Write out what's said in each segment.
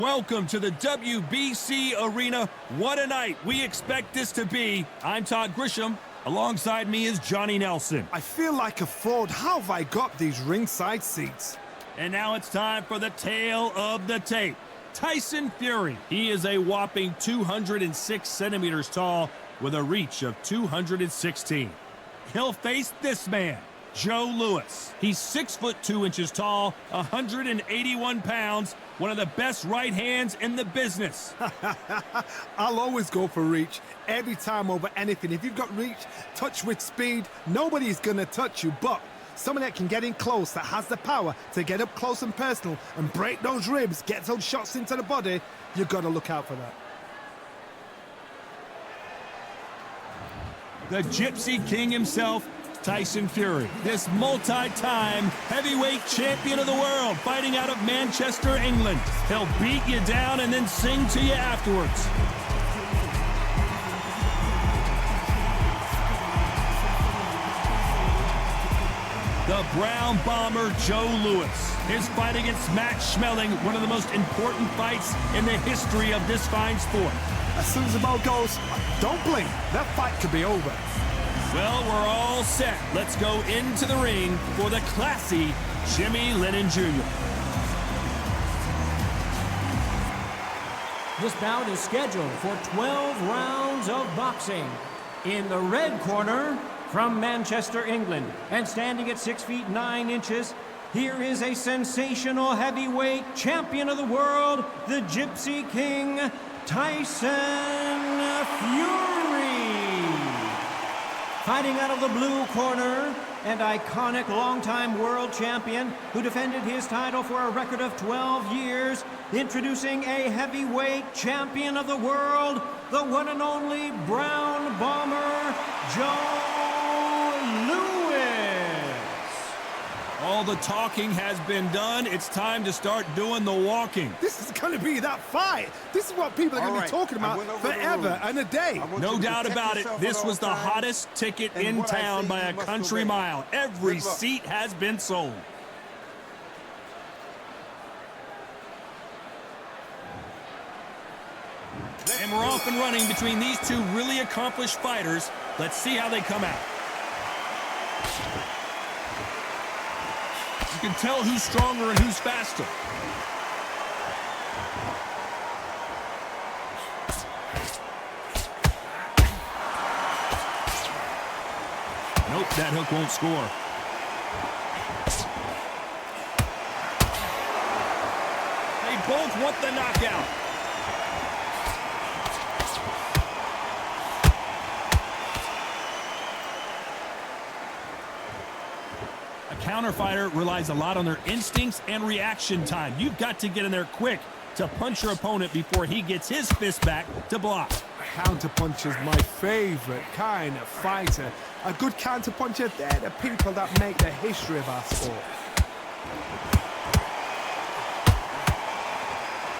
Welcome to the WBC Arena. What a night we expect this to be. I'm Todd Grisham. Alongside me is Johnny Nelson. I feel like a fraud. How have I got these ringside seats? And now it's time for the tale of the tape. Tyson Fury. He is a whopping 206 centimeters tall with a reach of 216. He'll face this man, Joe Louis. He's 6'2" tall, 181 pounds, one of the best right hands in the business. I'll always go for reach, every time over anything. If you've got reach, touch with speed, nobody's gonna touch you, but someone that can get in close, that has the power to get up close and personal and break those ribs, get those shots into the body, you've got to look out for that. The Gypsy King himself, Tyson Fury, this multi-time heavyweight champion of the world, fighting out of Manchester, England. He'll beat you down and then sing to you afterwards. The Brown Bomber, Joe Louis. His fight against Matt Schmeling, one of the most important fights in the history of this fine sport. As soon as the ball goes, don't blink. That fight could be over. Well, we're all set. Let's go into the ring for the classy Jimmy Lennon Jr. This bout is scheduled for 12 rounds of boxing. In the red corner, from Manchester, England, and standing at 6 feet 9 inches, here is a sensational heavyweight champion of the world, the Gypsy King, Tyson Fury. Fighting out of the blue corner, an iconic longtime world champion who defended his title for a record of 12 years, introducing a heavyweight champion of the world, the one and only Brown Bomber, Joe All the talking has been done. It's time to start doing the walking. This is going to be that fight. This is what people are going to be talking about forever and a day. No doubt about it. This was the hottest ticket in town by a country mile. Every seat has been sold. And we're off and running between these two really accomplished fighters. Let's see how they come out. You can tell who's stronger and who's faster. Nope, that hook won't score. They both want the knockout. Counterfighter relies a lot on their instincts and reaction time. You've got to get in there quick to punch your opponent before he gets his fist back to block. Counterpunch is my favorite kind of fighter. A good counterpuncher, they're the people that make the history of our sport.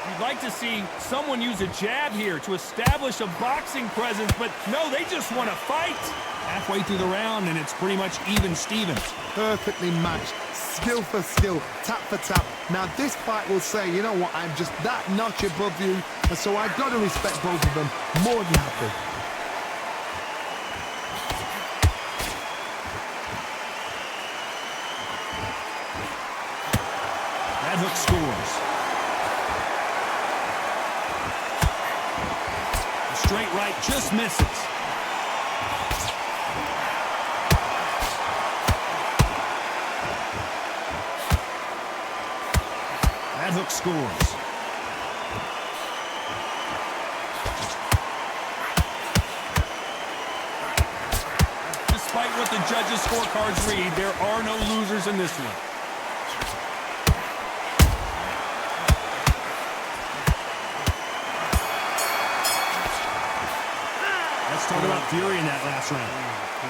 You'd like to see someone use a jab here to establish a boxing presence, but no, they just want to fight. Halfway through the round, and it's pretty much even Stevens. Perfectly matched, skill for skill, tap for tap. Now this fight will say, you know what, I'm just that notch above you, and so I've got to respect both of them more than happy. That hook scores. The straight right just misses. That hook scores. Despite what the judges' scorecards read, there are no losers in this one. Let's talk about Fury in that last round.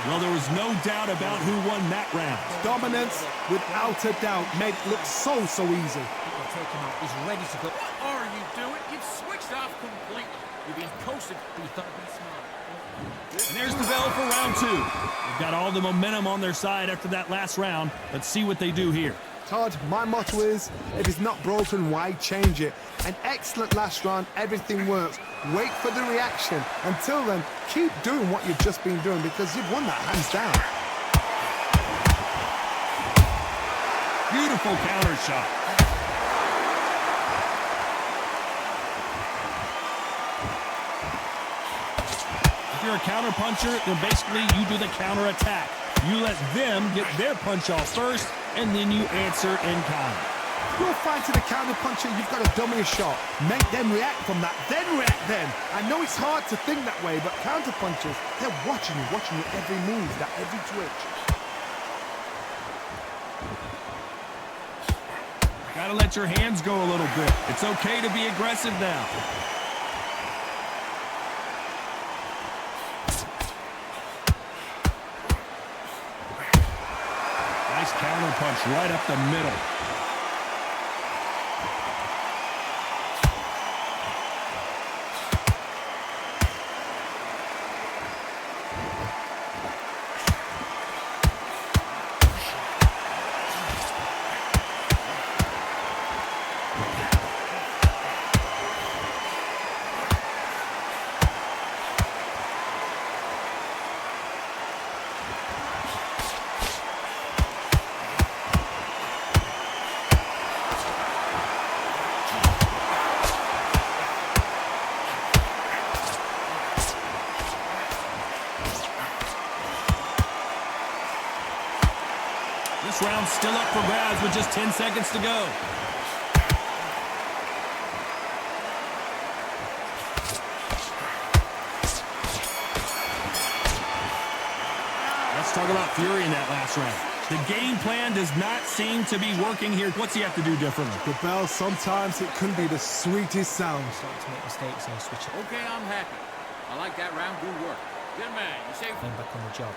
Well, there was no doubt about who won that round. Dominance, without a doubt, made it look so easy. Take him out. He's ready to go. What are you doing? You've switched off completely. You've been posted. You thought it'd be smart. And there's the bell for round two. They've got all the momentum on their side after that last round. Let's see what they do here. Todd, my motto is, if it's not broken, why change it? An excellent last round, everything works. Wait for the reaction. Until then, keep doing what you've just been doing because you've won that hands down. Beautiful counter shot. If you're a counter puncher, then basically you do the counter attack. You let them get their punch off first, and then you answer in kind. You're fighting a counter puncher, you've got to dummy a shot. Make them react from that, then react then. I know it's hard to think that way, but counter punchers, they're watching you every move, that every twitch. Gotta let your hands go a little bit. It's okay to be aggressive now. Nice counter punch right up the middle. This round's still up for grabs with just 10 seconds to go. Let's talk about Fury in that last round. The game plan does not seem to be working here. What's he have to do differently? The bell, sometimes it can be the sweetest sound. Start to make mistakes and switch it. Okay, I'm happy. I like that round. Good work. Good man. You say... Then back on the job.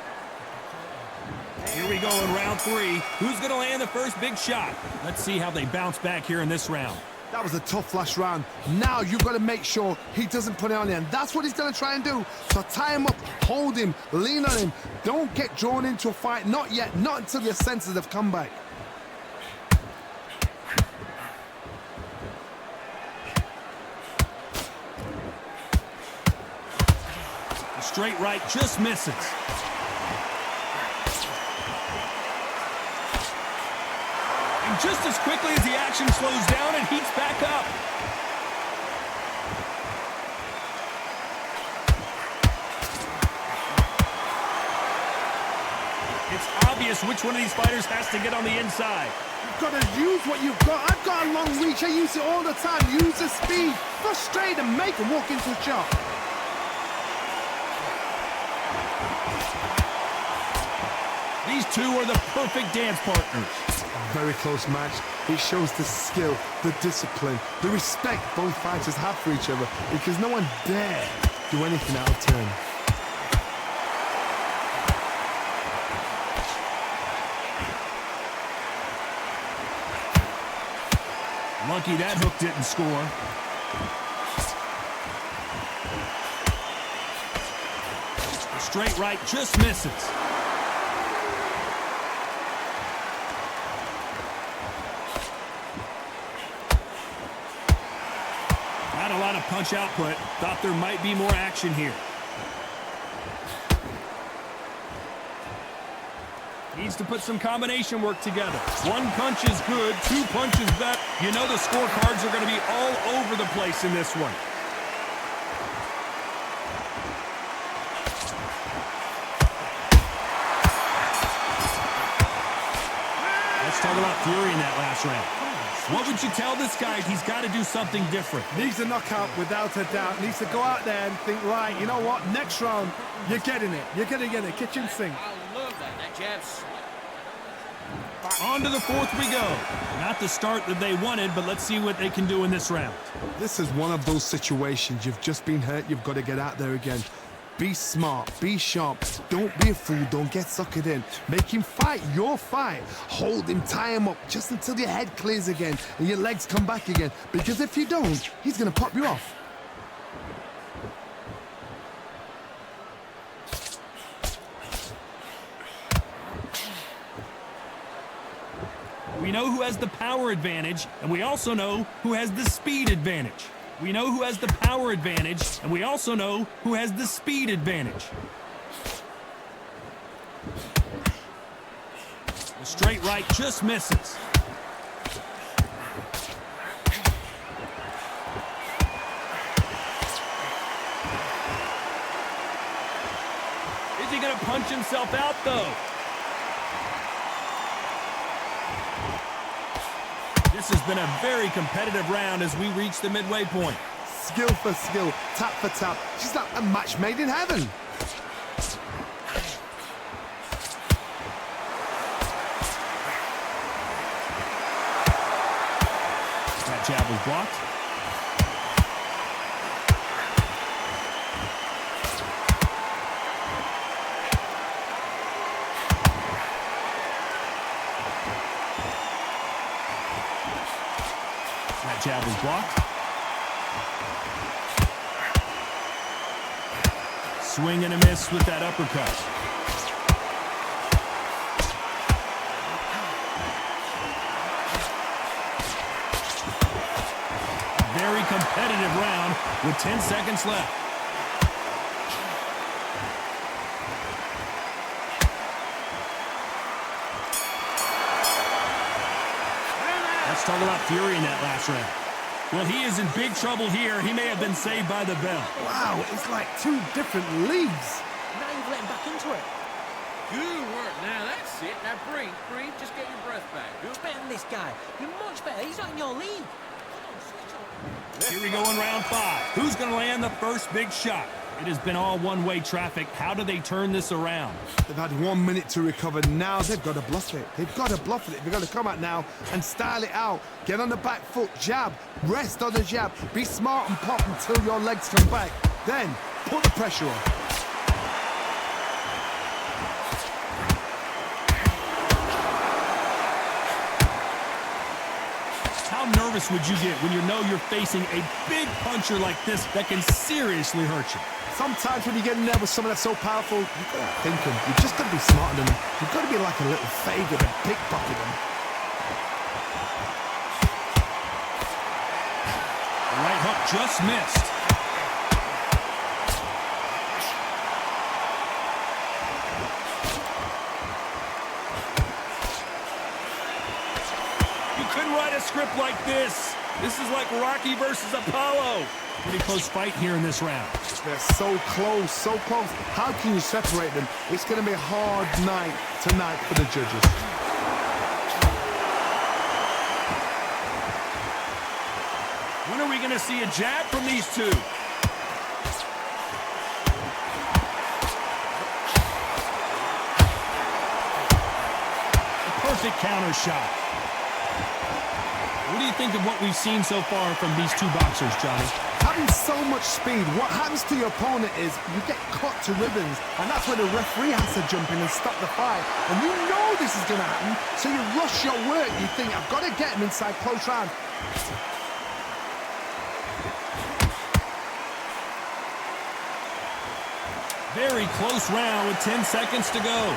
Here we go in round three. Who's going to land the first big shot? Let's see how they bounce back here in this round. That was a tough last round. Now you've got to make sure he doesn't put it on you, and that's what he's going to try and do. So tie him up, hold him, lean on him. Don't get drawn into a fight. Not yet. Not until your senses have come back. The straight right just misses. And just as quickly as the action slows down, it heats back up. It's obvious which one of these fighters has to get on the inside. You've got to use what you've got. I've got a long reach. I use it all the time. Use the speed. Frustrate and make him walk into a chop. These two are the perfect dance partners. Very close match. It shows the skill, the discipline, the respect both fighters have for each other because no one dare do anything out of turn. Lucky that hook didn't score. The straight right just misses. Not a lot of punch output. Thought there might be more action here. Needs to put some combination work together. One punch is good, two punches better. You know the scorecards are going to be all over the place in this one. Let's talk about Fury in that last round. What would you tell this guy? He's got to do something different. Needs a knockout without a doubt. Needs to go out there and think, right, you know what? Next round, you're getting it. You're going to get it. Kitchen sink. I love that. That jab's... On to the fourth we go. Not the start that they wanted, but let's see what they can do in this round. This is one of those situations. You've just been hurt. You've got to get out there again. Be smart. Be sharp. Don't be a fool. Don't get suckered in. Make him fight your fight. Hold him. Tie him up just until your head clears again and your legs come back again. Because if you don't, he's going to pop you off. We know who has the power advantage, and we also know who has the speed advantage. We know who has the power advantage, and we also know who has the speed advantage. The straight right just misses. Is he going to punch himself out, though? This has been a very competitive round as we reach the midway point. Skill for skill, tap for tap. She's like a match made in heaven. That jab was blocked. That jab was blocked. Swing and a miss with that uppercut. Very competitive round with 10 seconds left. Let's talk about Fury in that last round. Well, he is in big trouble here. He may have been saved by the bell. Wow, it's like two different leagues. Now you've let him back into it. Good work. Now that's it. Now breathe. Just get your breath back. You're better than this guy. You're much better. He's not in your league. Come on, switch up. Here we go in round 5. Who's going to land the first big shot? It has been all one-way traffic. How do they turn this around? They've had 1 minute to recover. Now they've got to bluff it. They've got to bluff it. They've got to come out now and style it out. Get on the back foot, jab, rest on the jab. Be smart and pop until your legs come back. Then put the pressure on. How nervous would you get when you know you're facing a big puncher like this that can seriously hurt you? Sometimes when you get in there with someone that's so powerful, you've got to think them. You've just got to be smarter than them. You've got to be like a little favourite and pickpocket them. The right hook just missed. You couldn't write a script like this. This is like Rocky versus Apollo. Pretty close fight here in this round. They're so close, so close. How can you separate them? It's going to be a hard night tonight for the judges. When are we going to see a jab from these two? A perfect counter shot. What do you think of what we've seen so far from these two boxers, Johnny? Having so much speed, what happens to your opponent is you get cut to ribbons, and that's where the referee has to jump in and stop the fight. And you know this is going to happen, so you rush your work. You think, I've got to get him inside close round. Very close round with 10 seconds to go.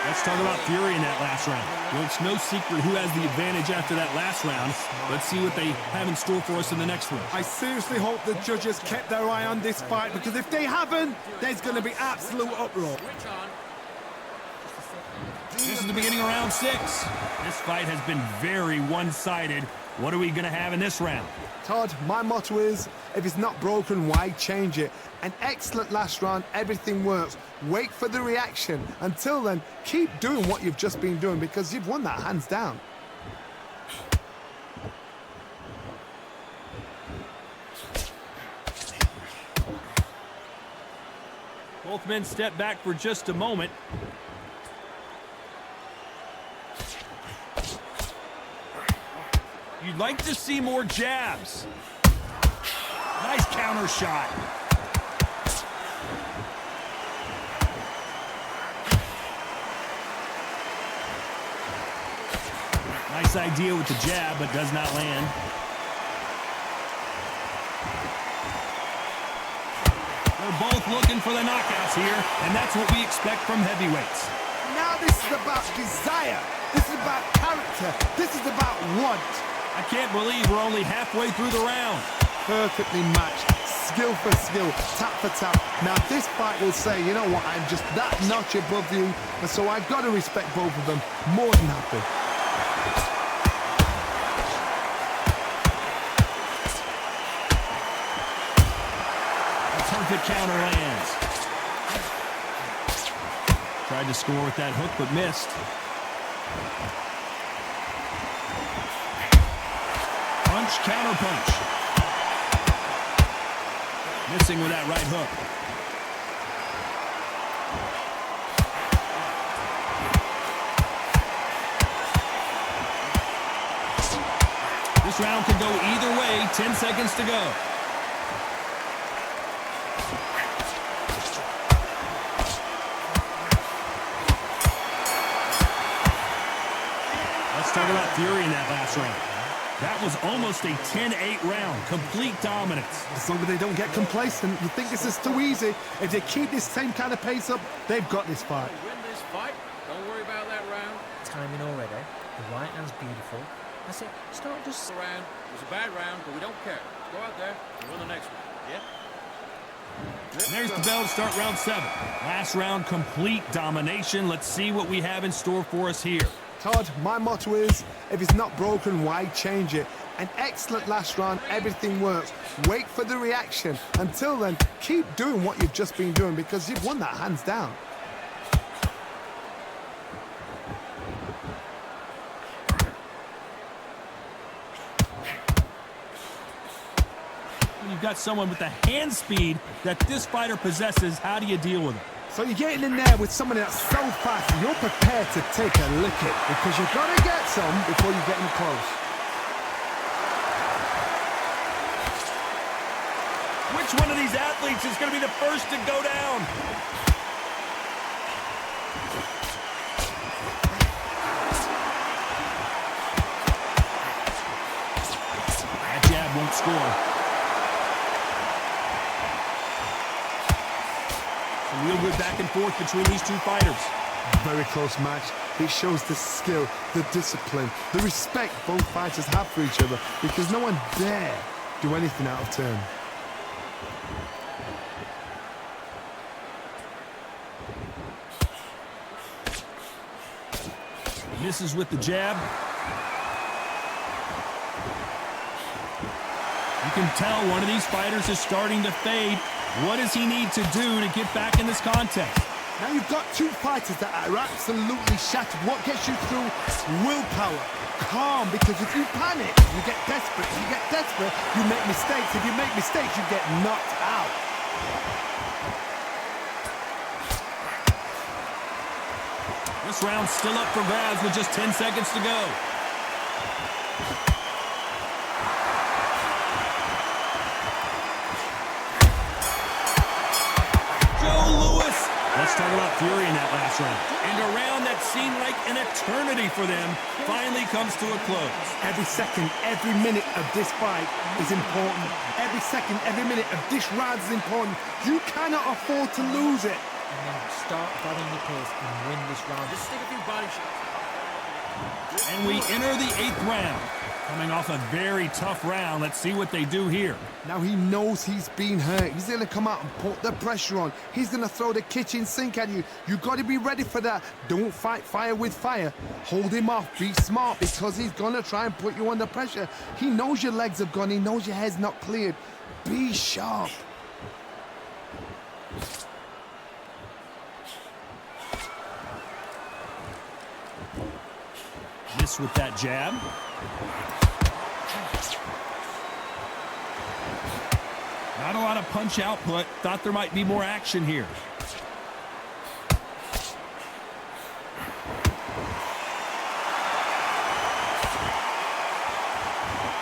Let's talk about Fury in that last round. Well, it's no secret who has the advantage after that last round. Let's see what they have in store for us in the next one. I seriously hope the judges kept their eye on this fight, because if they haven't, there's going to be absolute uproar. Switch on. This is the beginning of round 6. This fight has been very one-sided. What are we going to have in this round? Todd, my motto is, if it's not broken, why change it? An excellent last round, everything works. Wait for the reaction. Until then, keep doing what you've just been doing, because you've won that hands down. Both men step back for just a moment. You'd like to see more jabs. Nice counter shot. Nice idea with the jab, but does not land. They're both looking for the knockouts here, and that's what we expect from heavyweights. Now this is about desire. This is about character. This is about want. I can't believe we're only halfway through the round. Perfectly matched. Skill for skill, tap for tap. Now this fight will say, you know what, I'm just that notch above you, and so I've got to respect both of them. More than happy. A perfect counter lands. Tried to score with that hook, but missed. Punch, counter punch. Missing with that right hook. This round could go either way. 10 seconds to go. Let's talk about Fury in that last round. That was almost a 10-8 round. Complete dominance. As long as they don't get complacent, you think this is too easy. If they keep this same kind of pace up, they've got this fight. Win this fight. Don't worry about that round. Timing already. The right hand's beautiful. That's it. Start just... Round. It was a bad round, but we don't care. Go out there and win the next one. Yeah? There's the bell to start round 7. Last round, complete domination. Let's see what we have in store for us here. Todd, my motto is, if it's not broken, why change it? An excellent last round, everything works. Wait for the reaction. Until then, keep doing what you've just been doing because you've won that hands down. When you've got someone with the hand speed that this fighter possesses, how do you deal with it? So you're getting in there with somebody that's so fast, you're prepared to take a licking because you've got to get some before you get in close. Which one of these athletes is going to be the first to go down? That jab won't score. Real good back and forth between these two fighters. Very close match. It shows the skill, the discipline, the respect both fighters have for each other because no one dare do anything out of turn. Misses with the jab. You can tell one of these fighters is starting to fade. What does he need to do to get back in this contest? Now you've got two fighters that are absolutely shattered. What gets you through? Willpower. Calm, because if you panic, you get desperate. If you get desperate, you make mistakes. If you make mistakes, you get knocked out. This round's still up for grabs with just 10 seconds to go. Let's talk about Fury in that last round. And a round that seemed like an eternity for them finally comes to a close. Every second, every minute of this fight is important. Every second, every minute of this round is important. You cannot afford to lose it. And then start guarding your pace and win this round. Just stick a few body shots. And we enter the 8th round. Coming off a very tough round, let's see what they do here. Now he knows he's been hurt. He's going to come out and put the pressure on. He's going to throw the kitchen sink at you. You've got to be ready for that. Don't fight fire with fire. Hold him off. Be smart because he's going to try and put you under pressure. He knows your legs have gone. He knows your head's not cleared. Be sharp. Miss with that jab. Not a lot of punch output. Thought there might be more action here.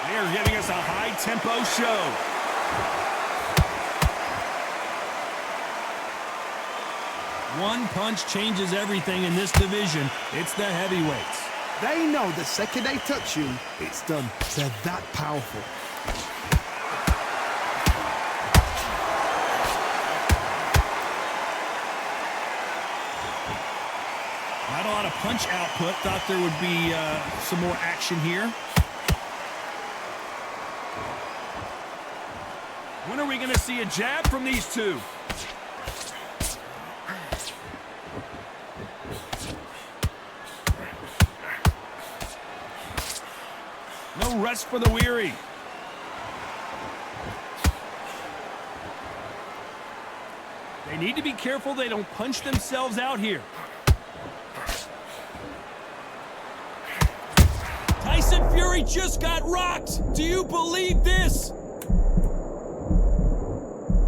They are giving us a high-tempo show. One punch changes everything in this division. It's the heavyweights. They know the second they touch you, it's done. They're that powerful. of punch output. Thought there would be some more action here. When are we going to see a jab from these two? No rest for the weary. They need to be careful they don't punch themselves out here. Tyson Fury just got rocked. Do you believe this?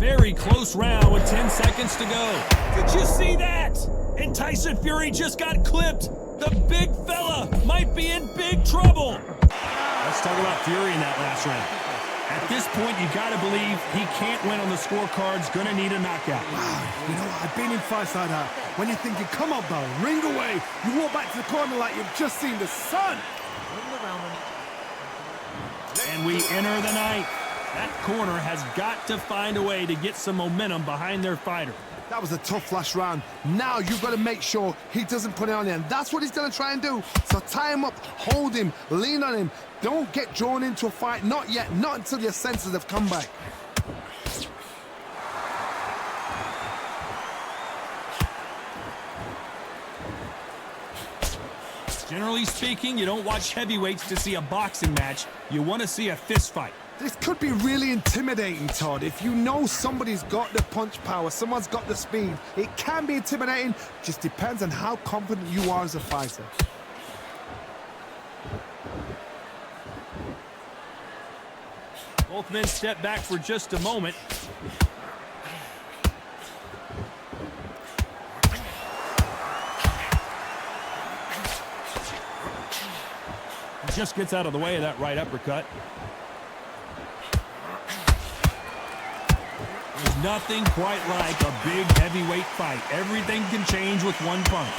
Very close round with 10 seconds to go. Did you see that? And Tyson Fury just got clipped. The big fella might be in big trouble. Let's talk about Fury in that last round. At this point, you got to believe he can't win on the scorecards. Going to need a knockout. Wow, you know, I've been in fights like that. When you think you come up, though, ring away. You walk back to the corner like you've just seen the sun. And we enter the ninth. That corner has got to find a way to get some momentum behind their fighter. That was a tough last round. Now you've got to make sure he doesn't put it on you, and that's what he's going to try and do. So tie him up, hold him, lean on him. Don't get drawn into a fight. Not yet. Not until your senses have come back. Generally speaking, you don't watch heavyweights to see a boxing match. You want to see a fist fight. This could be really intimidating, Todd. If you know somebody's got the punch power, someone's got the speed, it can be intimidating. Just depends on how confident you are as a fighter. Both men step back for just a moment. He just gets out of the way of that right uppercut. There's nothing quite like a big heavyweight fight. Everything can change with one punch.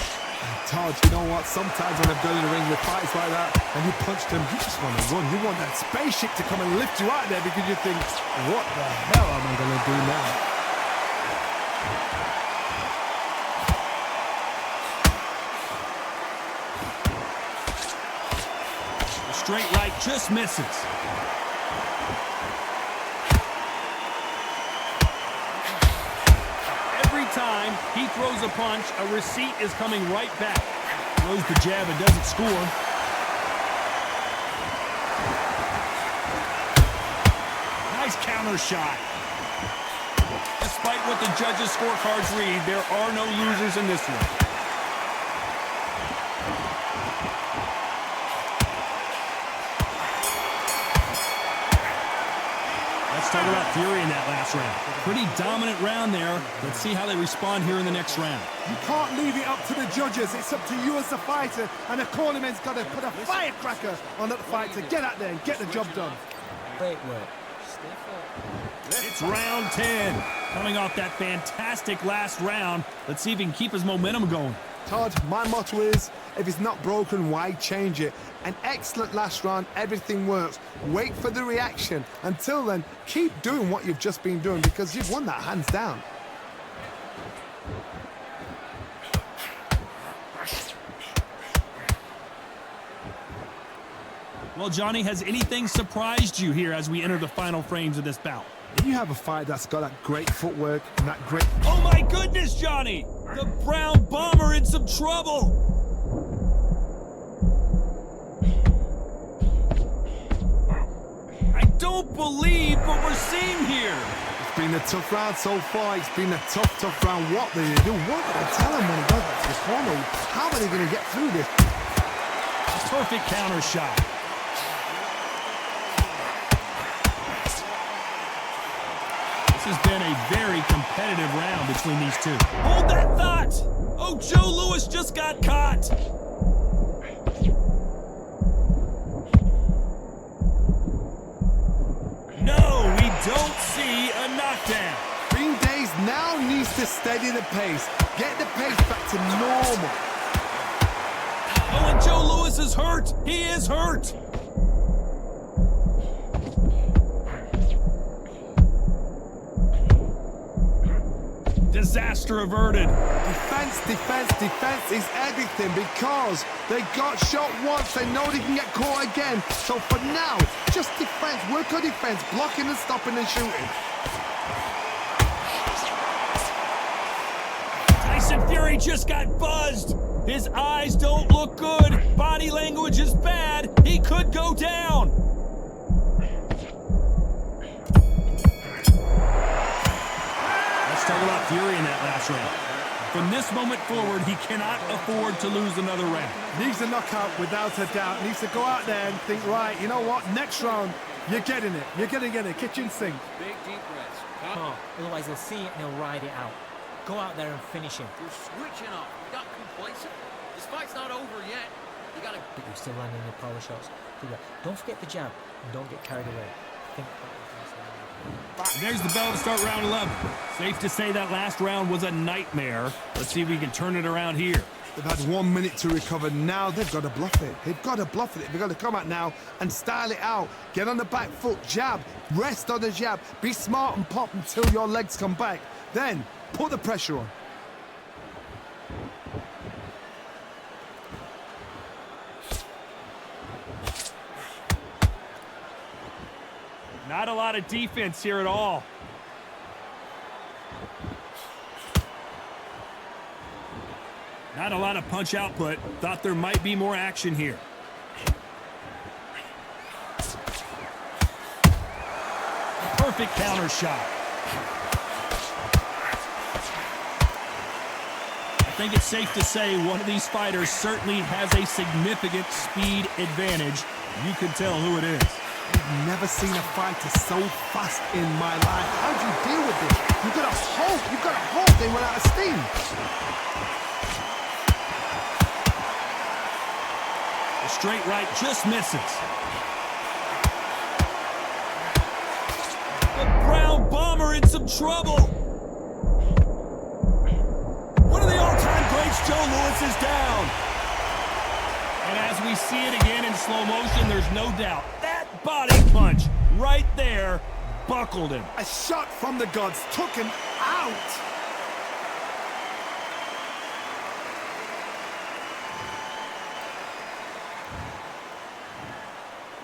Todd, you know what? Sometimes when I've gone in the ring with fights like that, and you punch them, you just want to run. You want that spaceship to come and lift you out there because you think, what the hell am I going to do now? The straight right just misses. Time he throws a punch, a receipt is coming right back. Throws the jab and doesn't score. Nice counter shot. Despite what the judges' scorecards read, there are no losers in this one. Let's talk about Fury in that last round. Pretty dominant round there. Let's see how they respond here in the next round. You can't leave it up to the judges. It's up to you as a fighter, and the cornerman's got to put a firecracker on that fight to get out there and get the job done. Great work. It's round 10. Coming off that fantastic last round, let's see if he can keep his momentum going. Todd, my motto is, if it's not broken, why change it? An excellent last round, everything works. Wait for the reaction. Until then, keep doing what you've just been doing because you've won that hands down. Well, Johnny, has anything surprised you here as we enter the final frames of this bout? When you have a fight that's got that great footwork and that great... Oh my goodness, Johnny! The Brown Bomber in some trouble! I don't believe what we're seeing here! It's been a tough round so far. It's been a tough round. What do they do? What do they tell him when he goes back to the corner? How are they going to get through this? Perfect counter shot. This has been a very competitive round between these two. Hold that thought! Oh, Joe Louis just got caught! No, we don't see a knockdown. Green Days now needs to steady the pace. Get the pace back to normal. Oh, and Joe Louis is hurt. He is hurt. Disaster averted. Defense, defense, defense is everything because they got shot once. They know they can get caught again. So for now, just defense. Work on defense, blocking and stopping and shooting. Tyson Fury just got buzzed. His eyes don't look good. Body language is bad. He could go down. Let's talk about Fury in that last round. From this moment forward, he cannot afford to lose another round. Needs a knockout without a doubt. Needs to go out there and think, right, you know what? Next round, you're getting it. You're going to get it. Kitchen sink. Big deep breaths. Oh, otherwise they'll see it and they'll ride it out. Go out there and finish him. You're switching off. You got complacent. This fight's not over yet. You gotta. But you're still landing your power shots. Don't forget the jab and don't get carried away. Think There's the bell to start round 11. Safe to say that last round was a nightmare. Let's see if we can turn it around here. They've had 1 minute to recover. Now they've got to bluff it. They've got to bluff it. They've got to come out now and style it out. Get on the back foot, jab, rest on the jab. Be smart and pop until your legs come back. Then put the pressure on. Not a lot of defense here at all. Not a lot of punch output. Thought there might be more action here. Perfect counter shot. I think it's safe to say one of these fighters certainly has a significant speed advantage. You can tell who it is. I've never seen a fighter so fast in my life. How do you deal with this? You've got to hold. You've got to hold. They run out of steam. The straight right just misses. The brown bomber in some trouble. One of the all-time greats, Joe Louis, is down. And as we see it again in slow motion, there's no doubt that body punch right there buckled him. A shot from the gods took him out.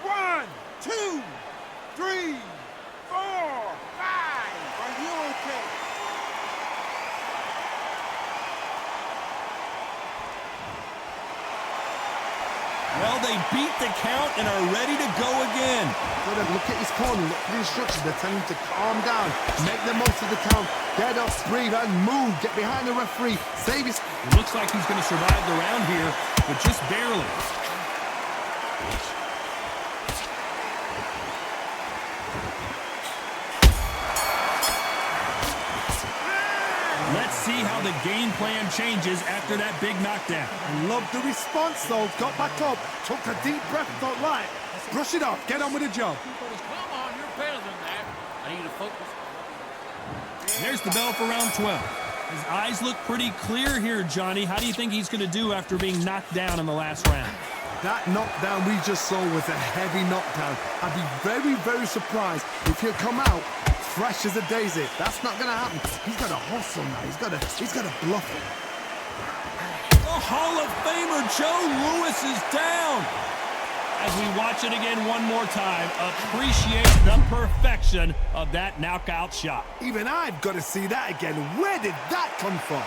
One, two, three, 4, 5. Are you okay? Well, they beat the count and are ready to go again. Gotta look at his corner, look at the instructions. They're telling him to calm down, make the most of the count, get up, breathe, and move. Get behind the referee, save his... It looks like he's going to survive the round here, but just barely. Let's see how the game plan changes after that big knockdown. Loved the response, though. Got back up, took a deep breath, thought, right, brush it off, get on with the job. Come on, you're better than that. I need you to focus. There's the bell for round 12. His eyes look pretty clear here, Johnny. How do you think he's going to do after being knocked down in the last round? That knockdown we just saw was a heavy knockdown. I'd be very, very surprised if he'll come out fresh as a daisy. That's not going to happen. He's got to hustle now. He's got to bluff it. The Hall of Famer Joe Louis is down. As we watch it again one more time, appreciate the perfection of that knockout shot. Even I've got to see that again. Where did that come from?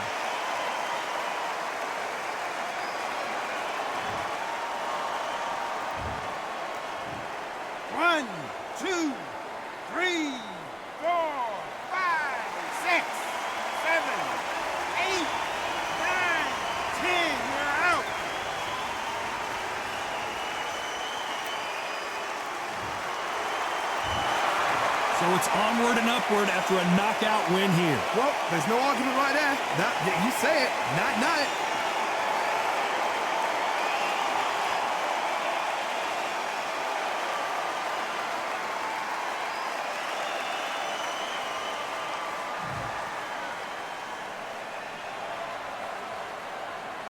One, two, three, 4, 5, 6, 7, 8, 9, 10. You're out. So it's onward and upward after a knockout win here. Well, there's no argument right there. You say it. Night, night.